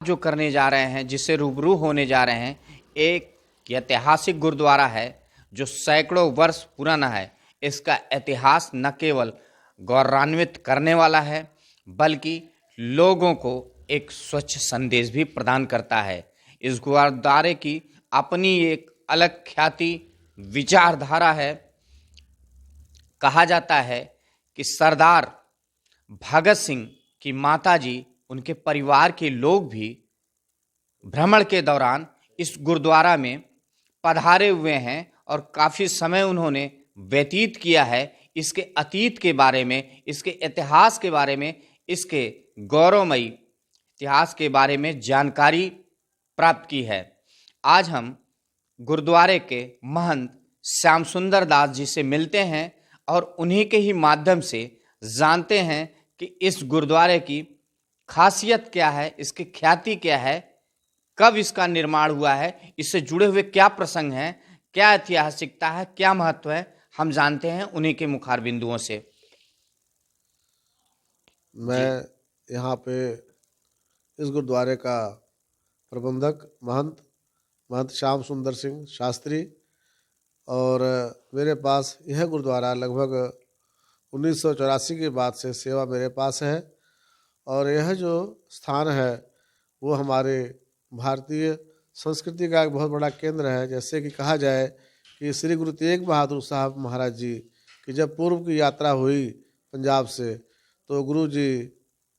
जो करने जा रहे हैं, जिससे रूबरू होने जा रहे हैं, एक ऐतिहासिक गुरुद्वारा है जो सैकड़ों वर्ष पुराना है। इसका इतिहास न केवल गौरवान्वित करने वाला है, बल्कि लोगों को एक स्वच्छ संदेश भी प्रदान करता है। इस गुरुद्वारे की अपनी एक अलग ख्याति, विचारधारा है। कहा जाता है कि सरदार भगत सिंह की माताजी, उनके परिवार के लोग भी भ्रमण के दौरान इस गुरुद्वारा में पधारे हुए हैं और काफ़ी समय उन्होंने व्यतीत किया है। इसके अतीत के बारे में, इसके इतिहास के बारे में, इसके गौरवमयी इतिहास के बारे में जानकारी प्राप्त की है। आज हम गुरुद्वारे के महंत श्याम सुंदर दास जी से मिलते हैं और उन्हीं के ही माध्यम से जानते हैं कि इस गुरुद्वारे की खासियत क्या है, इसकी ख्याति क्या है, कब इसका निर्माण हुआ है, इससे जुड़े हुए क्या प्रसंग हैं, क्या ऐतिहासिकता है, क्या महत्व है, हम जानते हैं उन्हीं के मुखार बिंदुओं से। मैं यहाँ पे इस गुरुद्वारे का प्रबंधक महंत श्याम सुंदर सिंह शास्त्री, और मेरे पास यह गुरुद्वारा लगभग 1984 के बाद से सेवा मेरे पास है। और यह जो स्थान है वो हमारे भारतीय संस्कृति का एक बहुत बड़ा केंद्र है। जैसे कि कहा जाए कि श्री गुरु तेग बहादुर साहब महाराज जी की जब पूर्व की यात्रा हुई पंजाब से, तो गुरु जी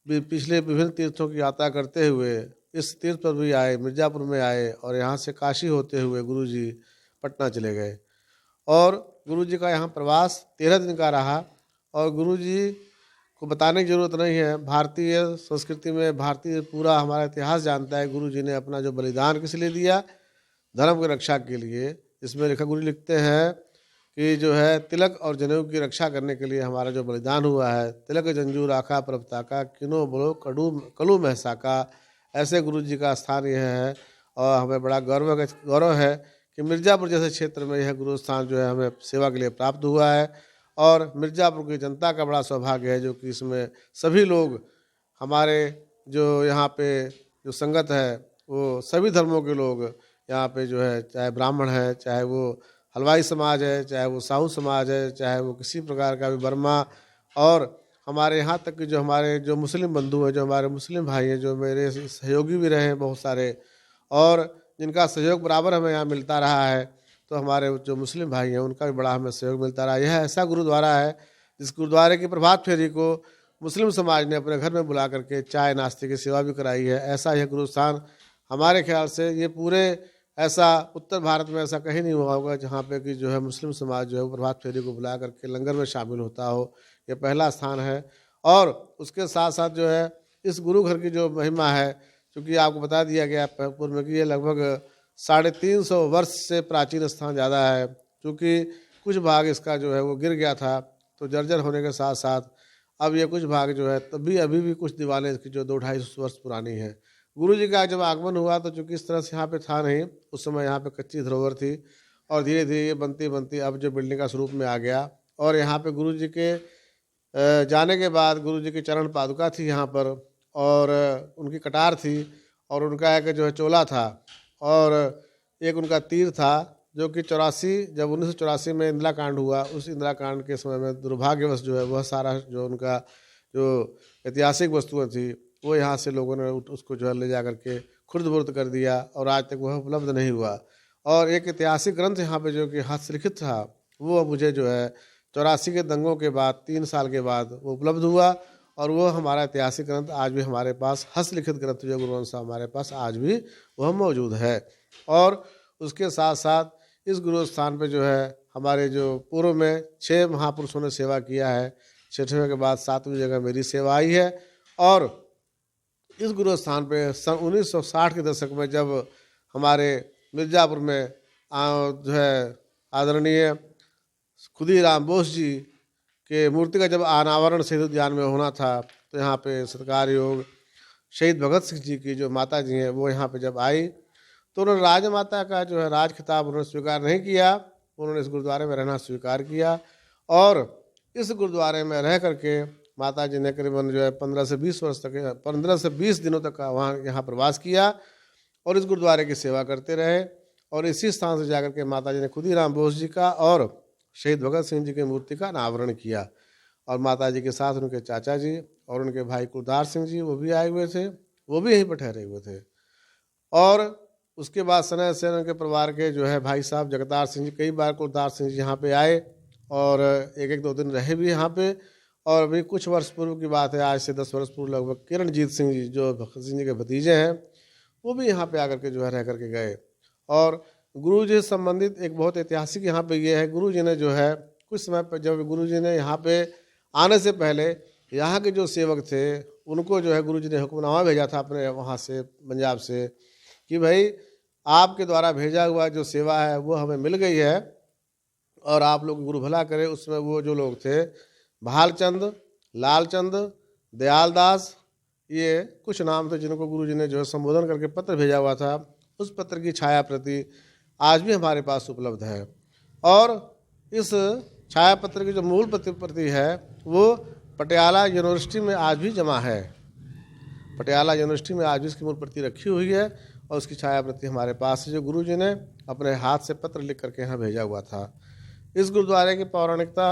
भी पिछले विभिन्न तीर्थों की यात्रा करते हुए इस तीर्थ पर भी आए, मिर्ज़ापुर में आए, और यहाँ से काशी होते हुए गुरु जी पटना चले गए। और गुरु जी का यहाँ प्रवास 13 दिन का रहा। और गुरु जी को बताने की ज़रूरत नहीं है, भारतीय संस्कृति में भारतीय पूरा हमारा इतिहास जानता है। गुरु जी ने अपना जो बलिदान किस लिए दिया, धर्म की रक्षा के लिए। इसमें लिखा, गुरु लिखते हैं कि जो है तिलक और जनेऊ की रक्षा करने के लिए हमारा जो बलिदान हुआ है, तिलक जंजूर आखा प्रभता का, किनो बोलो कलू महसा का, ऐसे गुरु जी का स्थान यह है। और हमें बड़ा गौरव है कि मिर्ज़ापुर जैसे क्षेत्र में यह गुरु स्थान जो है हमें सेवा के लिए प्राप्त हुआ है। और मिर्ज़ापुर की जनता का बड़ा सौभाग्य है जो कि इसमें सभी लोग, हमारे जो यहाँ पे जो संगत है वो सभी धर्मों के लोग यहाँ पे जो है, चाहे ब्राह्मण है, चाहे वो हलवाई समाज है, चाहे वो साहू समाज है, चाहे वो किसी प्रकार का भी वर्मा, और हमारे यहाँ तक कि जो हमारे जो मुस्लिम बंधु हैं, जो हमारे मुस्लिम भाई हैं, जो मेरे सहयोगी भी रहे हैं बहुत सारे, और जिनका सहयोग बराबर हमें यहाँ मिलता रहा है। तो हमारे जो मुस्लिम भाई हैं उनका भी बड़ा हमें सहयोग मिलता रहा। यह ऐसा गुरुद्वारा है जिस गुरुद्वारे की प्रभात फेरी को मुस्लिम समाज ने अपने घर में बुला करके चाय नाश्ते की सेवा भी कराई है। ऐसा यह गुरुस्थान हमारे ख्याल से ये पूरे ऐसा उत्तर भारत में ऐसा कहीं नहीं हुआ होगा जहाँ पे कि जो है मुस्लिम समाज जो है वो प्रभात फेरी को बुला करके लंगर में शामिल होता हो। ये पहला स्थान है। और उसके साथ साथ जो है इस गुरु घर की जो महिमा है, चूँकि आपको बता दिया गया पूर्व में कि ये लगभग 350 वर्ष से प्राचीन स्थान ज़्यादा है। क्योंकि कुछ भाग इसका जो है वो गिर गया था, तो जर्जर होने के साथ साथ अब ये कुछ भाग जो है तभी अभी भी कुछ दीवारें इसकी जो 200-250 वर्ष पुरानी है। गुरु जी का जब आगमन हुआ तो चूँकि इस तरह से यहाँ पे था नहीं, उस समय यहाँ पे कच्ची धरोहर थी, और धीरे धीरे ये बनती बनती अब जो बिल्डिंग का स्वरूप में आ गया। और यहाँ पे गुरु जी के जाने के बाद गुरु जी की चरण पादुका थी यहाँ पर, और उनकी कटार थी, और उनका एक जो है चोला था, और एक उनका तीर था, जो कि 84 जब 1984 में इंदिरा कांड हुआ, उस इंदिरा कांड के समय में दुर्भाग्यवश जो है वह सारा जो उनका जो ऐतिहासिक वस्तुएं थी वो यहाँ से लोगों ने उसको जो है ले जा करके खुर्द-बुर्द कर दिया, और आज तक वह उपलब्ध नहीं हुआ। और एक ऐतिहासिक ग्रंथ यहाँ पे जो कि हस्तलिखित था, वो मुझे जो है 84 के दंगों के बाद 3 साल के बाद वो उपलब्ध हुआ, और वो हमारा ऐतिहासिक ग्रंथ आज भी हमारे पास, हस्तलिखित ग्रंथ जो गुरु ग्रंथ साहब हमारे पास आज भी वह मौजूद है। और उसके साथ साथ इस गुरु स्थान पे जो है हमारे जो पूर्व में 6 महापुरुषों ने सेवा किया है, 6वें के बाद 7वीं जगह मेरी सेवा आई है। और इस गुरु स्थान पे सन 1960 के दशक में जब हमारे मिर्ज़ापुर में जो है आदरणीय खुदीराम बोस जी के मूर्ति का जब अनावरण शहीद उद्यान में होना था, तो यहाँ पे सत्कार योग शहीद भगत सिंह जी की जो माता जी हैं वो यहाँ पे जब आई, तो उन्होंने राजमाता का जो है राज खिताब उन्होंने स्वीकार नहीं किया, उन्होंने इस गुरुद्वारे में रहना स्वीकार किया। और इस गुरुद्वारे में रह करके माता जी ने करीबन जो है 15 से 20 वर्ष तक 15 से 20 दिनों तक वहाँ यहाँ प्रवास किया और इस गुरुद्वारे की सेवा करते रहे। और इसी स्थान से जाकर के माता जी ने खुदीराम बोस जी का और शहीद भगत सिंह जी की मूर्ति का अनावरण किया। और माता जी के साथ उनके चाचा जी और उनके भाई कुलदार सिंह जी वो भी आए हुए थे, वो भी यहीं पर ठहरे हुए थे। और उसके बाद सनय सेन उनके परिवार के जो है भाई साहब जगतार सिंह जी, कई बार कुलदार सिंह जी यहाँ पे आए और एक एक दो दिन रहे भी यहाँ पे। और अभी कुछ वर्ष पूर्व की बात है, आज से 10 वर्ष पूर्व लगभग, किरणजीत सिंह जी जो भगत सिंह जी के भतीजे हैं वो भी यहाँ पे आकर के जो है रह करके गए। और गुरु जी से संबंधित एक बहुत ऐतिहासिक यहाँ पे ये है, गुरु जी ने जो है कुछ समय पर जब गुरु जी ने यहाँ पे आने से पहले यहाँ के जो सेवक थे उनको जो है गुरु जी ने हुक्मनामा भेजा था अपने वहाँ से पंजाब से कि भाई आपके द्वारा भेजा हुआ जो सेवा है वो हमें मिल गई है और आप लोग गुरु भला करें। उसमें वो जो लोग थे भालचंद, लालचंद, दयालदास, ये कुछ नाम थे जिनको गुरु जी ने जो है संबोधन करके पत्र भेजा हुआ था। उस पत्र की छाया प्रति आज भी हमारे पास उपलब्ध है और इस छाया पत्र की जो मूल प्रति है वो पटियाला यूनिवर्सिटी में आज भी जमा है। पटियाला यूनिवर्सिटी में आज भी इसकी मूल प्रति रखी हुई है और उसकी छाया प्रति हमारे पास है जो गुरु जी ने अपने हाथ से पत्र लिख करके यहाँ भेजा हुआ था। इस गुरुद्वारे की पौराणिकता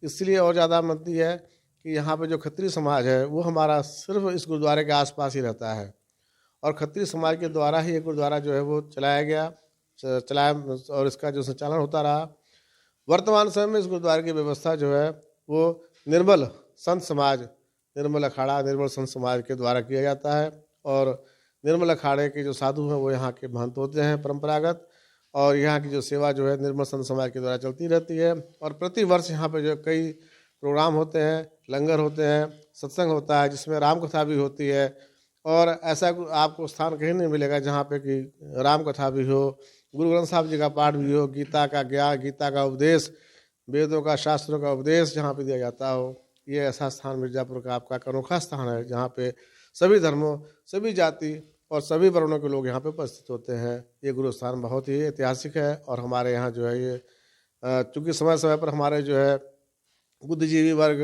इसलिए और ज़्यादा बनती है कि यहाँ पे जो खत्री समाज है वो हमारा सिर्फ इस गुरुद्वारे के आसपास ही रहता है और खत्री समाज के द्वारा ही ये गुरुद्वारा जो है वो चलाया और इसका जो संचालन होता रहा। वर्तमान समय में इस गुरुद्वारे की व्यवस्था जो है वो निर्मल संत समाज, निर्मल अखाड़ा, निर्मल संत समाज के द्वारा किया जाता है। और निर्मल अखाड़े के जो साधु हैं वो यहाँ के महंत होते हैं परंपरागत, और यहाँ की जो सेवा जो है निर्मल संत समाज के द्वारा चलती रहती है। और प्रति वर्ष यहाँ पे जो कई प्रोग्राम होते हैं, लंगर होते हैं, सत्संग होता है जिसमें राम कथा भी होती है। और ऐसा आपको स्थान कहीं नहीं मिलेगा जहाँ पे कि राम कथा भी हो, गुरु ग्रंथ साहब जी का पाठ भी हो, गीता का ज्ञान, गीता का उपदेश, वेदों का, शास्त्रों का उपदेश जहाँ पे दिया जाता हो। ये ऐसा स्थान मिर्ज़ापुर का आपका अनोखा स्थान है जहाँ पे सभी धर्मों, सभी जाति और सभी वर्णों के लोग यहाँ पे उपस्थित होते हैं। ये गुरु स्थान बहुत ही ऐतिहासिक है और हमारे यहाँ जो है ये चूँकि समय समय पर हमारे जो है बुद्धिजीवी वर्ग,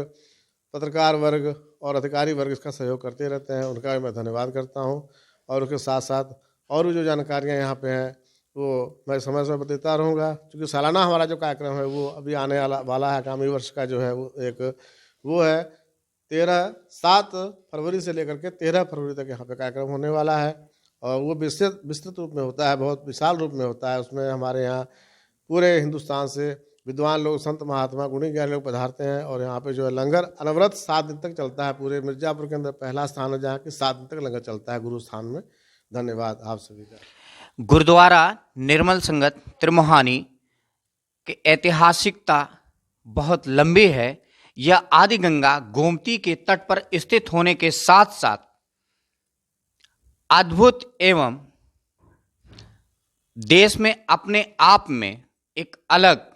पत्रकार वर्ग और अधिकारी वर्ग इसका सहयोग करते रहते हैं, उनका मैं धन्यवाद करता हूँ। और उसके साथ साथ और भी जो जानकारियाँ यहाँ पे हैं वो मैं समय समय पर देता रहूँगा। क्योंकि सालाना हमारा जो कार्यक्रम है वो अभी आने वाला है, आगामी वर्ष का जो है वो है 7 फरवरी से लेकर के 13 फरवरी तक यहाँ पे कार्यक्रम होने वाला है। और वो विस्तृत रूप में होता है, बहुत विशाल रूप में होता है। उसमें हमारे यहाँ पूरे हिंदुस्तान से विद्वान लोग, संत महात्मा, गुणी ज्ञानी लोग पधारते हैं। और यहाँ पे जो है लंगर अनवरत 7 दिन तक चलता है। पूरे मिर्ज़ापुर के अंदर पहला स्थान है जहाँ की 7 दिन तक लंगर चलता है गुरु स्थान में। धन्यवाद आप सभी का। गुरुद्वारा निर्मल संगत त्रिमोहानी की ऐतिहासिकता बहुत लंबी है। यह आदि गंगा गोमती के तट पर स्थित होने के साथ साथ अद्भुत एवं देश में अपने आप में एक अलग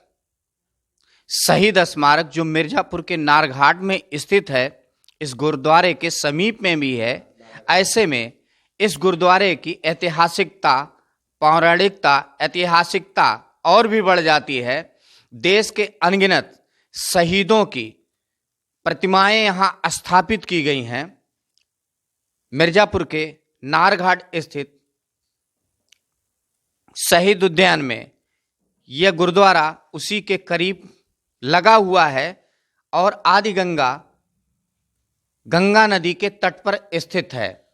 शहीद स्मारक जो मिर्जापुर के नारघाट में स्थित है, इस गुरुद्वारे के समीप में भी है। ऐसे में इस गुरुद्वारे की ऐतिहासिकता, पौराणिकता, ऐतिहासिकता और भी बढ़ जाती है। देश के अनगिनत शहीदों की प्रतिमाएं यहाँ स्थापित की गई हैं। मिर्जापुर के नारघाट स्थित शहीद उद्यान में यह गुरुद्वारा उसी के करीब लगा हुआ है और आदि गंगा नदी के तट पर स्थित है।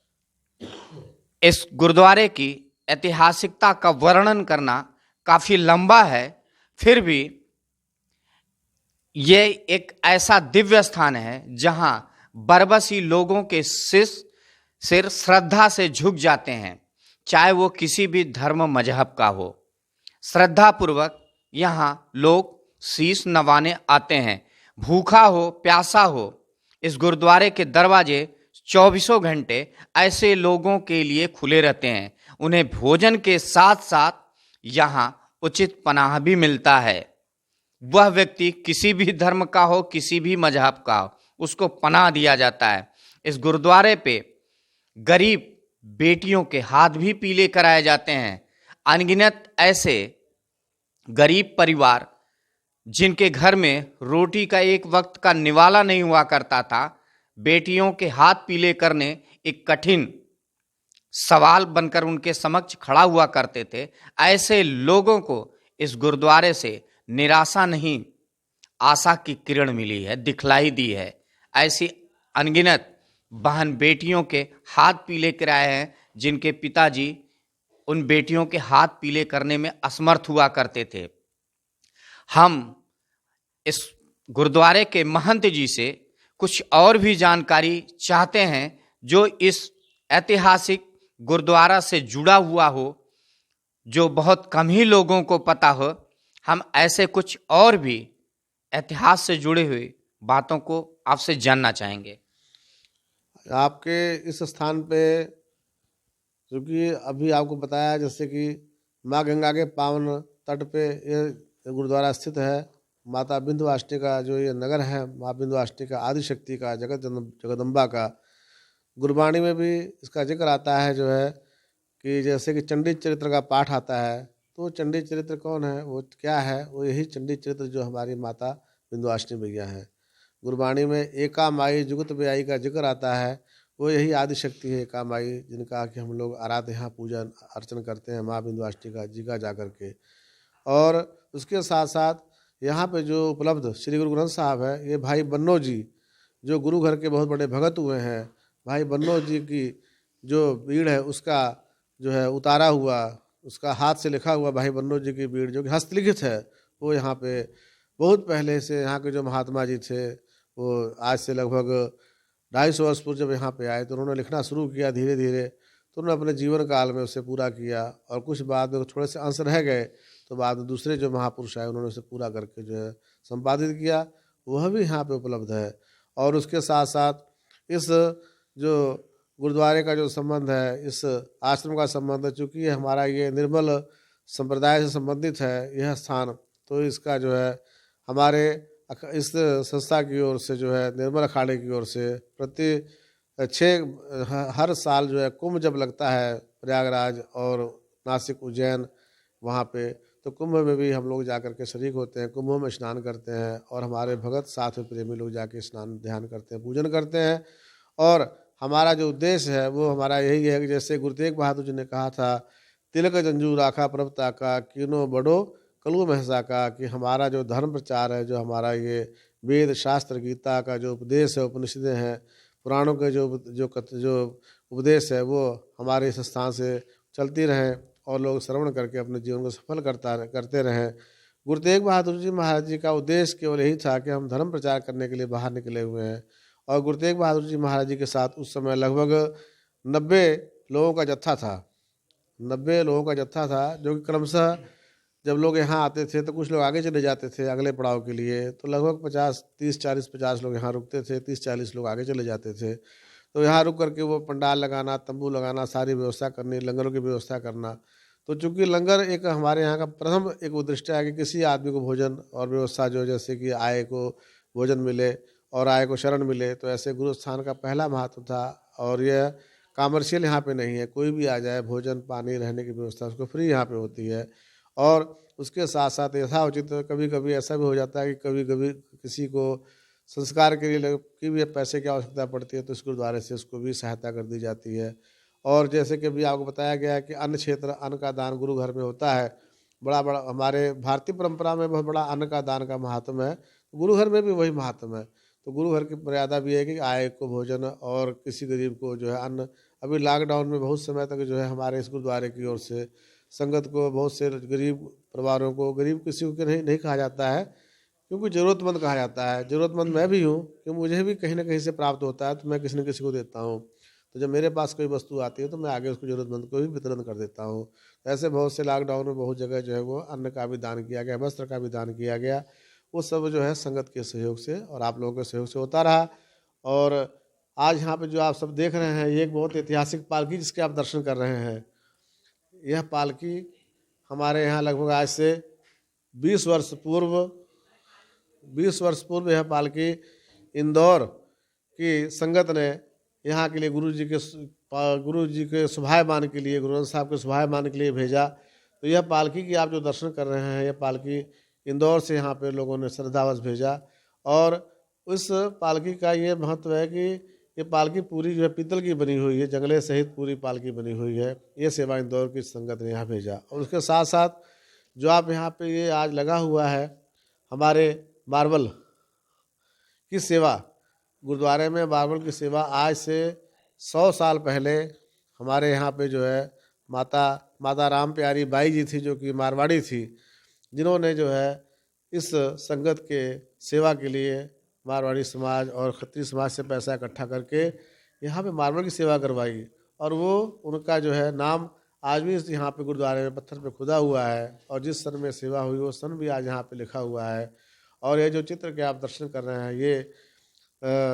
इस गुरुद्वारे की ऐतिहासिकता का वर्णन करना काफी लंबा है, फिर भी ये एक ऐसा दिव्य स्थान है जहां बरबसी लोगों के सिर श्रद्धा से झुक जाते हैं, चाहे वो किसी भी धर्म मजहब का हो। श्रद्धा पूर्वक यहाँ लोग शीश नवाने आते हैं। भूखा हो, प्यासा हो, इस गुरुद्वारे के दरवाजे 24 घंटे ऐसे लोगों के लिए खुले रहते हैं। उन्हें भोजन के साथ साथ यहाँ उचित पनाह भी मिलता है। वह व्यक्ति किसी भी धर्म का हो, किसी भी मजहब का हो, उसको पनाह दिया जाता है। इस गुरुद्वारे पे गरीब बेटियों के हाथ भी पीले कराए जाते हैं। अनगिनत ऐसे गरीब परिवार जिनके घर में रोटी का एक वक्त का निवाला नहीं हुआ करता था, बेटियों के हाथ पीले करने एक कठिन सवाल बनकर उनके समक्ष खड़ा हुआ करते थे, ऐसे लोगों को इस गुरुद्वारे से निराशा नहीं, आशा की किरण मिली है, दिखलाई दी है। ऐसी अनगिनत बहन बेटियों के हाथ पीले कराए हैं, जिनके पिताजी उन बेटियों के हाथ पीले करने में असमर्थ हुआ करते थे। हम इस गुरुद्वारे के महंत जी से कुछ और भी जानकारी चाहते हैं, जो इस ऐतिहासिक गुरुद्वारा से जुड़ा हुआ हो, जो बहुत कम ही लोगों को पता हो। हम ऐसे कुछ और भी इतिहास से जुड़े हुए बातों को आपसे जानना चाहेंगे। आपके इस स्थान पे, क्योंकि अभी आपको बताया जैसे कि माँ गंगा के पावन तट पे ये गुरुद्वारा स्थित है। माता विंध्यवासिनी का जो ये नगर है, माँ विंध्यवासिनी का, आदिशक्ति का, जगदम्बा का, गुरबाणी में भी इसका जिक्र आता है, जो है कि जैसे कि चंडी चरित्र का पाठ आता है। तो चंडी चरित्र कौन है, वो क्या है? वो यही चंडी चरित्र जो हमारी माता विंध्यवासिनी मैया है। गुरबाणी में एका माई जुगत बेआई का जिक्र आता है, वो यही आदिशक्ति है एका माई, जिनका कि हम लोग आराध्य यहाँ पूजन अर्चन करते हैं माँ विंध्यवासिनी का जी का जा कर के। और उसके साथ साथ यहाँ पे जो उपलब्ध श्री गुरु ग्रंथ साहब है, ये भाई बन्नो जी जो गुरु घर के बहुत बड़े भगत हुए हैं, भाई बन्नो जी की जो बीड़ है उसका जो है उतारा हुआ, उसका हाथ से लिखा हुआ भाई बन्नो जी की बीड़ जो कि हस्तलिखित है, वो यहाँ पे बहुत पहले से यहाँ के जो महात्मा जी थे, वो आज से लगभग 250 वर्ष पूर्व जब यहाँ पे आए तो उन्होंने लिखना शुरू किया धीरे धीरे। तो उन्होंने अपने जीवन काल में उसे पूरा किया, और कुछ बाद में थोड़े से अंश रह गए, तो बाद में दूसरे जो महापुरुष आए उन्होंने उसे पूरा करके जो है संपादित किया, वह भी यहाँ पे उपलब्ध है। और उसके साथ साथ इस जो गुरुद्वारे का जो संबंध है, इस आश्रम का संबंध है, चूँकि हमारा ये निर्मल संप्रदाय से संबंधित है यह स्थान, तो इसका जो है हमारे इस संस्था की ओर से जो है निर्मल अखाड़े की ओर से हर साल जो है कुंभ जब लगता है प्रयागराज और नासिक उज्जैन वहाँ पे, तो कुंभ में भी हम लोग जाकर के शरीक होते हैं, कुंभों में स्नान करते हैं, और हमारे भगत साथ में प्रेमी लोग जाके स्नान ध्यान करते हैं, पूजन करते हैं। और हमारा जो उद्देश्य है वो हमारा यही है कि जैसे गुरु तेग बहादुर जी ने कहा था, तिलक जंजू राखा प्रभुता का, कीनो बड़ो कलू महसा का, कि हमारा जो धर्म प्रचार है, जो हमारा ये वेद शास्त्र गीता का जो उपदेश है, उपनिषदें हैं, पुराणों के जो उपदेश है, वो हमारे इस स्थान से चलती रहें और लोग श्रवण करके अपने जीवन को सफल करते रहें। गुरु तेग बहादुर जी महाराज जी का उद्देश्य केवल यही था कि हम धर्म प्रचार करने के लिए बाहर निकले हुए हैं। और गुरु तेग बहादुर जी महाराज जी के साथ उस समय लगभग 90 लोगों का जत्था था, 90 लोगों का जत्था था, जो कि क्रमशः जब लोग यहाँ आते थे तो कुछ लोग आगे चले जाते थे अगले पड़ाव के लिए, तो लगभग 50 लोग यहाँ रुकते थे, 30-40 लोग आगे चले जाते थे। तो यहाँ रुक करके वो पंडाल लगाना, तंबू लगाना, सारी व्यवस्था करनी, लंगरों की व्यवस्था करना। तो चूँकि लंगर एक हमारे यहाँ का प्रथम एक उद्देश्य है कि किसी आदमी को भोजन और व्यवस्था जो जैसे कि आय को भोजन मिले और आय को शरण मिले, तो ऐसे गुरु स्थान का पहला महत्व था। और यह कॉमर्शियल यहाँ पे नहीं है, कोई भी आ जाए भोजन पानी रहने की व्यवस्था उसको फ्री यहाँ पे होती है। और उसके साथ साथ यथाउचित कभी कभी ऐसा भी हो जाता है कि कभी कभी किसी को संस्कार के लिए की भी पैसे की आवश्यकता पड़ती है, तो इस गुरुद्वारे से उसको भी सहायता कर दी जाती है। और जैसे कि अभी आपको बताया गया है कि अन्न क्षेत्र, अन्न का दान गुरु घर में होता है, बड़ा बड़ा हमारे भारतीय परंपरा में बहुत बड़ा अन्न का दान का महात्म है, गुरु घर में भी वही महात्म है। तो गुरु घर की मर्यादा भी है कि आय को भोजन और किसी गरीब को जो है अन्न। अभी लॉकडाउन में बहुत समय तक जो है हमारे इस गुरुद्वारे की ओर से संगत को, बहुत से गरीब परिवारों को, गरीब किसी को नहीं कहा जाता है, क्योंकि ज़रूरतमंद कहा जाता है। ज़रूरतमंद मैं भी हूँ, क्योंकि मुझे भी कहीं ना कहीं से प्राप्त होता है, तो मैं किसी न किसी को देता हूँ। तो जब मेरे पास कोई वस्तु आती है तो मैं आगे उसको ज़रूरतमंद को भी वितरण कर देता हूँ। ऐसे बहुत से लॉकडाउन में बहुत जगह जो है वो अन्न का भी दान किया गया, वस्त्र का भी दान किया गया। वो सब जो है संगत के सहयोग से और आप लोगों के सहयोग से होता रहा। और आज यहाँ पे जो आप सब देख रहे हैं, ये एक बहुत ऐतिहासिक पालकी जिसके आप दर्शन कर रहे हैं। यह पालकी हमारे यहाँ लगभग आज से 20 वर्ष पूर्व यह पालकी इंदौर की संगत ने यहाँ के लिए गुरु जी के शुभायमान के लिए, गुरु ग्रंथ साहब के शुभायमान के लिए भेजा। तो यह पालकी की आप जो दर्शन कर रहे हैं, यह पालकी इंदौर से यहाँ पे लोगों ने श्रद्धावश भेजा। और उस पालकी का ये महत्व है कि ये पालकी पूरी जो है पीतल की बनी हुई है, जंगले सहित पूरी पालकी बनी हुई है। ये सेवा इंदौर की संगत ने यहाँ भेजा। और उसके साथ साथ जो आप यहाँ पे ये आज लगा हुआ है हमारे मार्बल की सेवा, गुरुद्वारे में मार्बल की सेवा आज से 100 साल पहले हमारे यहाँ पे जो है माता राम प्यारी बाई जी थी, जो कि मारवाड़ी थी, जिन्होंने जो है इस संगत के सेवा के लिए मारवाड़ी समाज और खत्री समाज से पैसा इकट्ठा करके यहाँ पे मार्बल की सेवा करवाई। और वो उनका जो है नाम आज भी यहाँ पे गुरुद्वारे में पत्थर पे खुदा हुआ है, और जिस सन में सेवा हुई वो सन भी आज यहाँ पे लिखा हुआ है। और ये जो चित्र के आप दर्शन कर रहे हैं, ये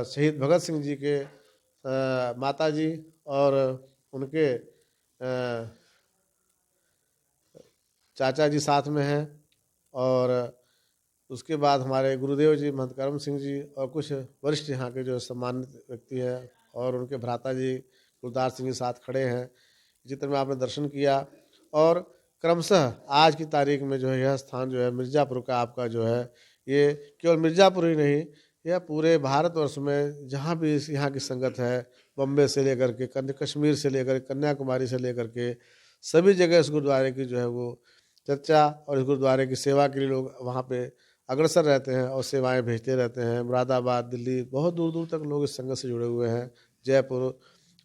शहीद भगत सिंह जी के माता जी और उनके चाचा जी साथ में हैं, और उसके बाद हमारे गुरुदेव जी महंत करम सिंह जी और कुछ वरिष्ठ यहाँ के जो सम्मानित व्यक्ति हैं, और उनके भ्राता जी गुरदास सिंह जी साथ खड़े हैं। चित्र में आपने दर्शन किया। और क्रमशः आज की तारीख में जो है यह स्थान जो है मिर्ज़ापुर का आपका जो है, ये केवल मिर्ज़ापुर ही नहीं, यह पूरे भारतवर्ष में जहाँ भी यहाँ की संगत है, बम्बे से लेकर के कश्मीर से लेकर कन्याकुमारी से लेकर के सभी जगह इस गुरुद्वारे की जो है वो चर्चा और इस गुरुद्वारे की सेवा के लिए लोग वहाँ पे अग्रसर रहते हैं और सेवाएं भेजते रहते हैं। मुरादाबाद, दिल्ली, बहुत दूर दूर तक लोग इस संगत से जुड़े हुए हैं। जयपुर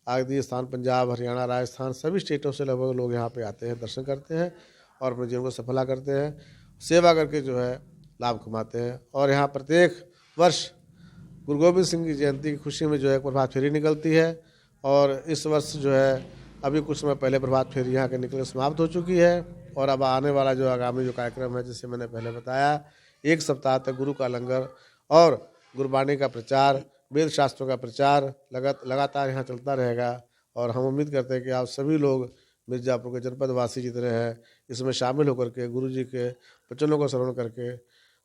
आदि स्थान, पंजाब, हरियाणा, राजस्थान, सभी स्टेटों से लगभग लोग यहाँ पे आते हैं, दर्शन करते हैं और अपने जीवन को सफला करते हैं, सेवा करके जो है लाभ कमाते हैं। और यहाँ प्रत्येक वर्ष गुरु गोविंद सिंह की जयंती की खुशी में जो है प्रभात फेरी निकलती है। और इस वर्ष जो है अभी कुछ समय पहले प्रभात फेरी यहाँ के निकल समाप्त हो चुकी है। और अब आने वाला जो आगामी जो कार्यक्रम है, जैसे मैंने पहले बताया, 1 सप्ताह तक गुरु का लंगर और गुरबाणी का प्रचार, वेद शास्त्रों का प्रचार लगातार यहाँ चलता रहेगा। और हम उम्मीद करते हैं कि आप सभी लोग मिर्ज़ापुर के जनपद वासी जितने हैं इसमें शामिल होकर के गुरु जी के वचनों को श्रवण करके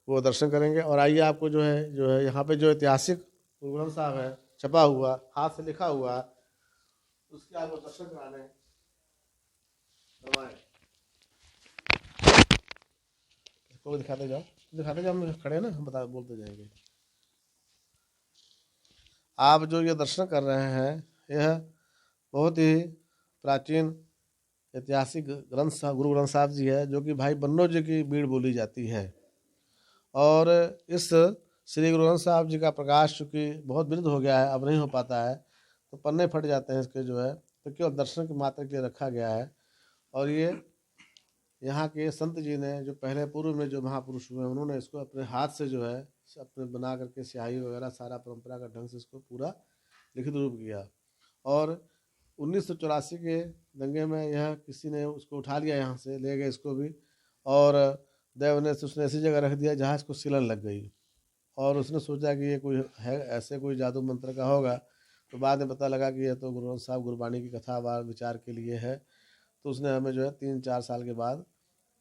वो दर्शन करेंगे। और आइए आपको जो है यहाँ पे जो ऐतिहासिक गुरु ग्रंथ साहब है छपा हुआ, हाथ से लिखा हुआ, उसके आपको दर्शन कराने करवाएं। इसको दिखाते जाओ, हम खड़े ना, हम बोलते जाएंगे। आप जो ये दर्शन कर रहे हैं यह बहुत ही प्राचीन ऐतिहासिक ग्रंथ गुरु ग्रंथ साहब जी है, जो कि भाई बन्नौ जी की बीड़ बोली जाती है। और इस श्री गुरु ग्रंथ साहब जी का प्रकाश चूँकि बहुत वृद्ध हो गया है, अब नहीं हो पाता है, तो पन्ने फट जाते हैं इसके जो है, तो केवल दर्शन के मात्र के लिए रखा गया है। और ये यहाँ के संत जी ने जो पहले पूर्व में जो महापुरुष हुए उन्होंने इसको अपने हाथ से जो है अपने बना करके स्याही वगैरह सारा परंपरा का ढंग से इसको पूरा लिखित रूप किया। और 1984 के दंगे में यह किसी ने उसको उठा लिया, यहाँ से ले गए इसको भी, और देव ने उसने ऐसी जगह रख दिया जहाँ इसको सिलन लग गई। और उसने सोचा कि ये कोई है, ऐसे कोई जादू मंत्र का होगा, तो बाद में पता लगा कि यह तो गुरु ग्रंथ साहब गुरबाणी की कथा वार विचार के लिए है। तो उसने हमें जो है 3-4 साल के बाद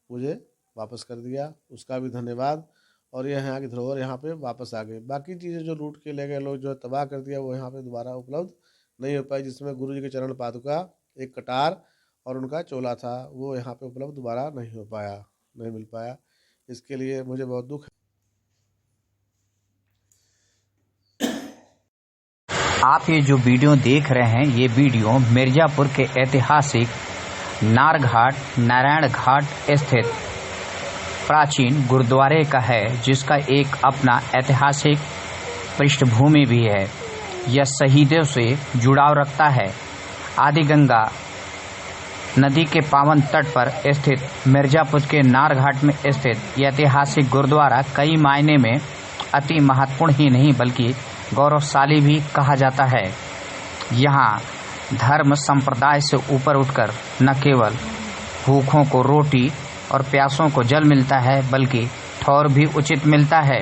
मुझे वापस कर दिया, उसका भी धन्यवाद। और यह यहाँ की धरोहर यहाँ पे वापस आ गई। बाकी चीज़ें जो लूट के ले गए लोग, जो तबाह कर दिया, वो यहाँ पे दोबारा उपलब्ध नहीं हो पाई। जिसमें गुरु जी के चरण पादुका, एक कटार और उनका चोला था, वो यहाँ पे उपलब्ध दोबारा नहीं हो पाया, नहीं मिल पाया। इसके लिए मुझे बहुत दुख है। आप ये जो वीडियो देख रहे हैं, ये वीडियो मिर्ज़ापुर के ऐतिहासिक नारघाट नारायण घाट स्थित प्राचीन गुरुद्वारे का है, जिसका एक अपना ऐतिहासिक पृष्ठभूमि भी है। यह शहीदों से जुड़ाव रखता है। आदि गंगा नदी के पावन तट पर स्थित मिर्ज़ापुर के नारघाट में स्थित यह ऐतिहासिक गुरुद्वारा कई मायने में अति महत्वपूर्ण ही नहीं बल्कि गौरवशाली भी कहा जाता है। यहाँ धर्म संप्रदाय से ऊपर उठकर न केवल भूखों को रोटी और प्यासों को जल मिलता है, बल्कि ठौर भी उचित मिलता है।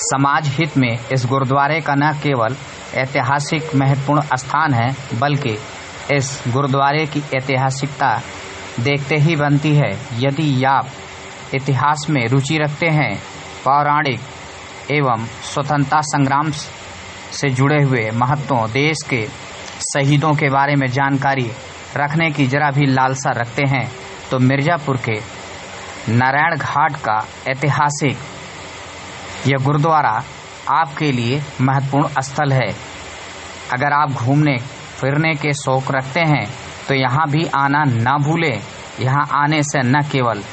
समाज हित में इस गुरुद्वारे का न केवल ऐतिहासिक महत्वपूर्ण स्थान है, बल्कि इस गुरुद्वारे की ऐतिहासिकता देखते ही बनती है। यदि आप इतिहास में रुचि रखते हैं, पौराणिक एवं स्वतंत्रता संग्राम से जुड़े हुए महत्वों, देश के शहीदों के बारे में जानकारी रखने की जरा भी लालसा रखते हैं, तो मिर्ज़ापुर के नारायण घाट का ऐतिहासिक यह गुरुद्वारा आपके लिए महत्वपूर्ण स्थल है। अगर आप घूमने फिरने के शौक रखते हैं तो यहाँ भी आना ना भूलें। यहाँ आने से न केवल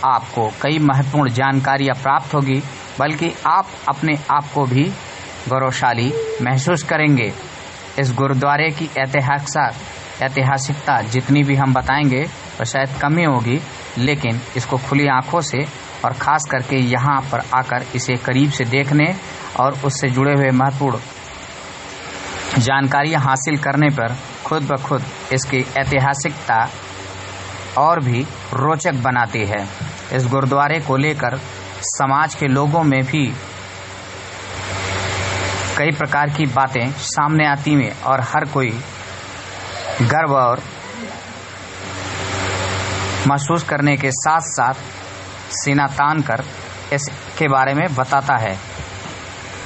आपको कई महत्वपूर्ण जानकारियाँ प्राप्त होगी, बल्कि आप अपने आप को भी गौरवशाली महसूस करेंगे। इस गुरुद्वारे की ऐतिहासिकता जितनी भी हम बताएंगे तो शायद कम ही होगी, लेकिन इसको खुली आंखों से और ख़ास करके यहाँ पर आकर इसे करीब से देखने और उससे जुड़े हुए महत्वपूर्ण जानकारियाँ हासिल करने पर खुद ब खुद इसकी ऐतिहासिकता और भी रोचक बनाती है। इस गुरुद्वारे को लेकर समाज के लोगों में भी कई प्रकार की बातें सामने आती हैं और हर कोई गर्व और महसूस करने के साथ साथ सीना तान कर इसके बारे में बताता है।